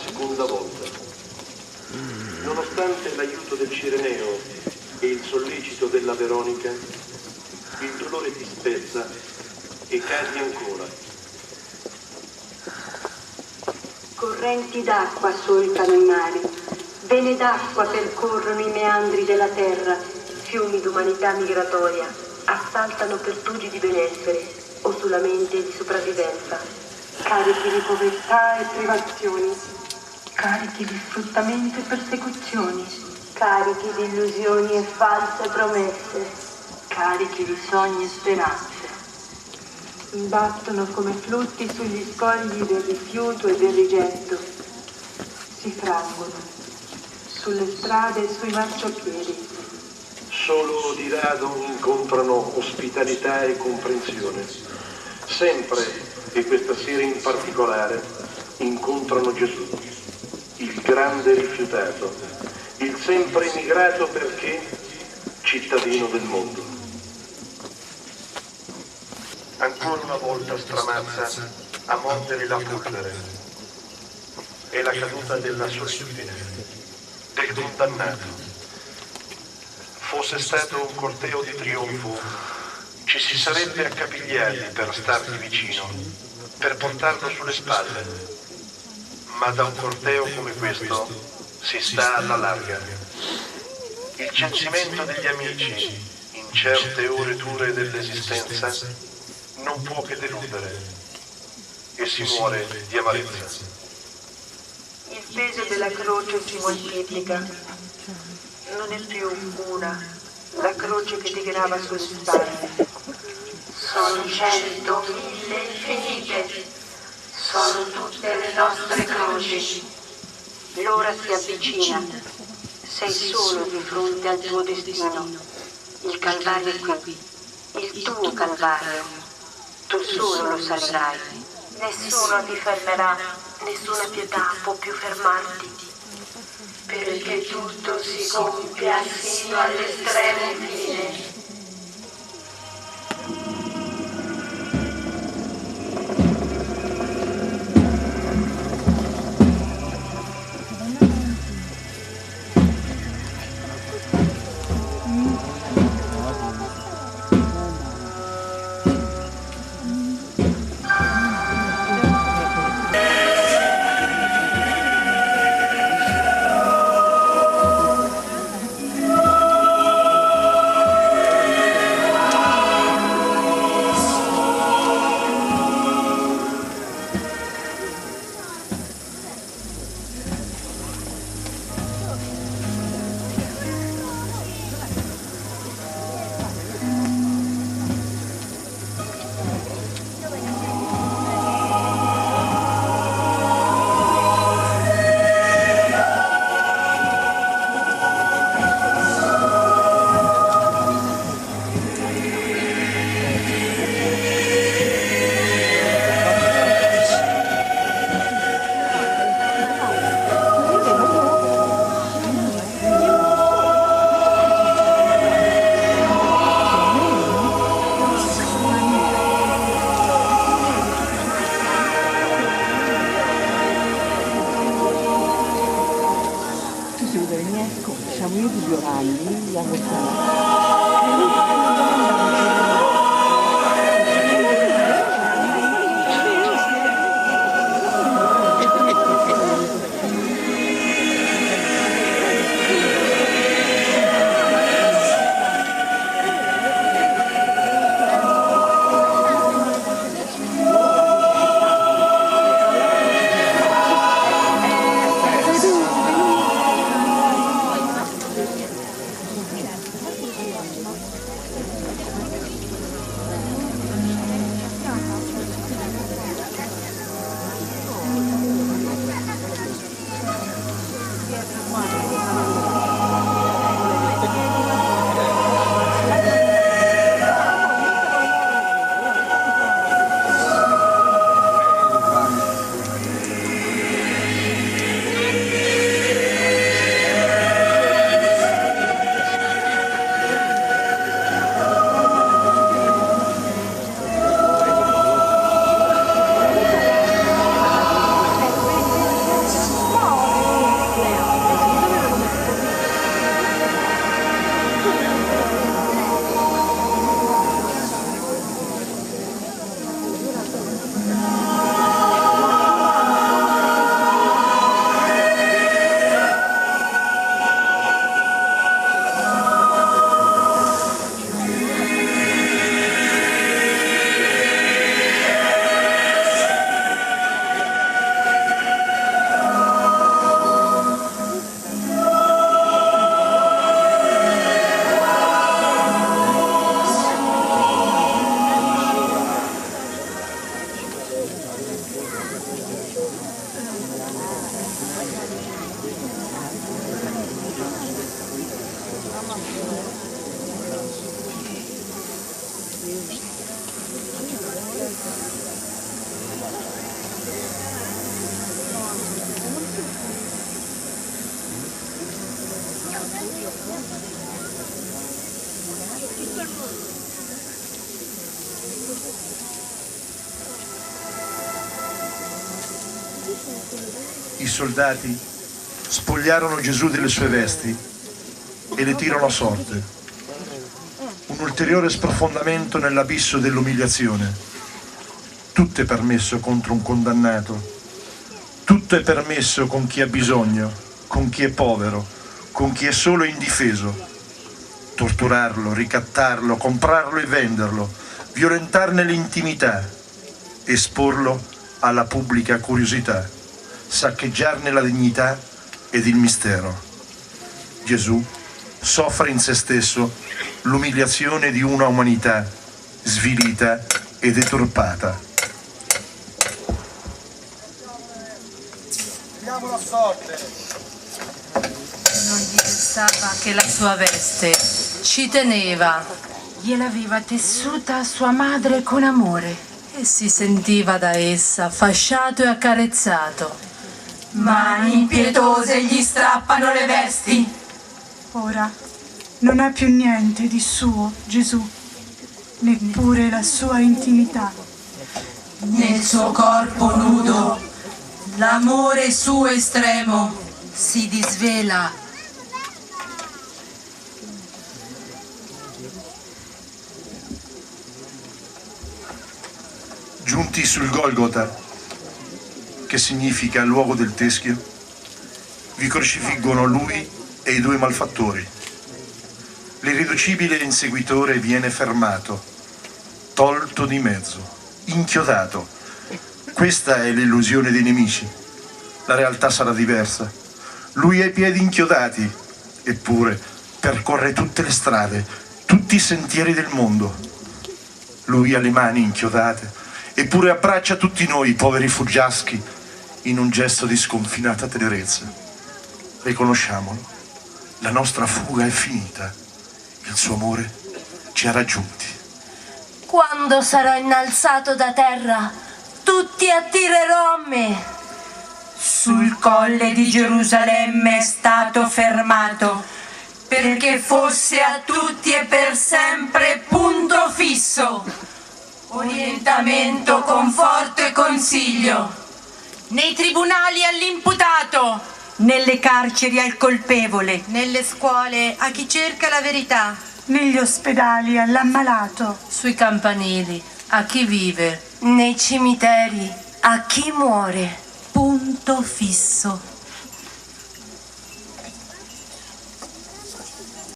seconda volta. Nonostante l'aiuto del Cireneo e il sollecito della Veronica, il dolore ti spezza e cadi ancora. Correnti d'acqua solcano i mari, vene d'acqua percorrono i meandri della terra, fiumi d'umanità migratoria assaltano pertugi di benessere o solamente di sopravvivenza, carichi di povertà e privazioni, carichi di sfruttamento e persecuzioni, carichi di illusioni e false promesse, carichi di sogni e speranze. Imbattono come flutti sugli scogli del rifiuto e del rigetto. Si fraggono sulle strade e sui marciapiedi. Solo di rado incontrano ospitalità e comprensione. Sempre, e questa sera in particolare, incontrano Gesù, il grande rifiutato, il sempre emigrato perché cittadino del mondo. Ancora una volta stramazza a mordere la polvere. È la caduta della solitudine, del condannato. Fosse stato un corteo di trionfo, ci si sarebbe accapigliati per stargli vicino, per portarlo sulle spalle. Ma da un corteo come questo si sta alla larga. Il censimento degli amici, in certe ore dure dell'esistenza, non può che deludere e si muore di amarezza. Il peso della croce si moltiplica. Non è più una, la croce che ti grava sulle spalle. Sono 100, 1000 infinite. Sono tutte le nostre croci. L'ora si avvicina. Sei solo di fronte al tuo destino. Il Calvario è qui. Il tuo Calvario. Tu solo lo salirai. Nessuno ti fermerà. Nessuna pietà può più fermarti. Perché tutto si compia sino all'estremo fine. soldati spogliarono Gesù delle sue vesti e le tirano a sorte. Un ulteriore sprofondamento nell'abisso dell'umiliazione. Tutto è permesso contro un condannato. Tutto è permesso con chi ha bisogno, con chi è povero, con chi è solo e indifeso. Torturarlo, ricattarlo, comprarlo e venderlo, violentarne l'intimità, esporlo alla pubblica curiosità, saccheggiarne la dignità ed il mistero. Gesù soffre in se stesso l'umiliazione di una umanità svilita e deturpata. La sorte. Non gli bastava che la sua veste ci teneva. Gliel'aveva tessuta sua madre con amore. E si sentiva da essa fasciato e accarezzato. Mani impietose gli strappano le vesti. Ora non ha più niente di suo Gesù, neppure la sua intimità. Nel suo corpo nudo, l'amore suo estremo Si disvela. Giunti sul Golgota, che significa luogo del teschio, vi crocifiggono lui e i due malfattori. L'irriducibile inseguitore viene fermato, tolto di mezzo, inchiodato. Questa è l'illusione dei nemici. La realtà sarà diversa. Lui ha i piedi inchiodati, eppure percorre tutte le strade, tutti i sentieri del mondo. Lui ha le mani inchiodate, eppure abbraccia tutti noi, poveri fuggiaschi, in un gesto di sconfinata tenerezza. Riconosciamolo, la nostra fuga è finita, il suo amore ci ha raggiunti. Quando sarò innalzato da terra, tutti attirerò a me. sul colle di Gerusalemme è stato fermato, perché fosse a tutti e per sempre punto fisso, orientamento, conforto e consiglio. Nei tribunali all'imputato, nelle carceri al colpevole, nelle scuole a chi cerca la verità, negli ospedali all'ammalato, Sui campanili a chi vive. Nei cimiteri a chi muore. Punto fisso.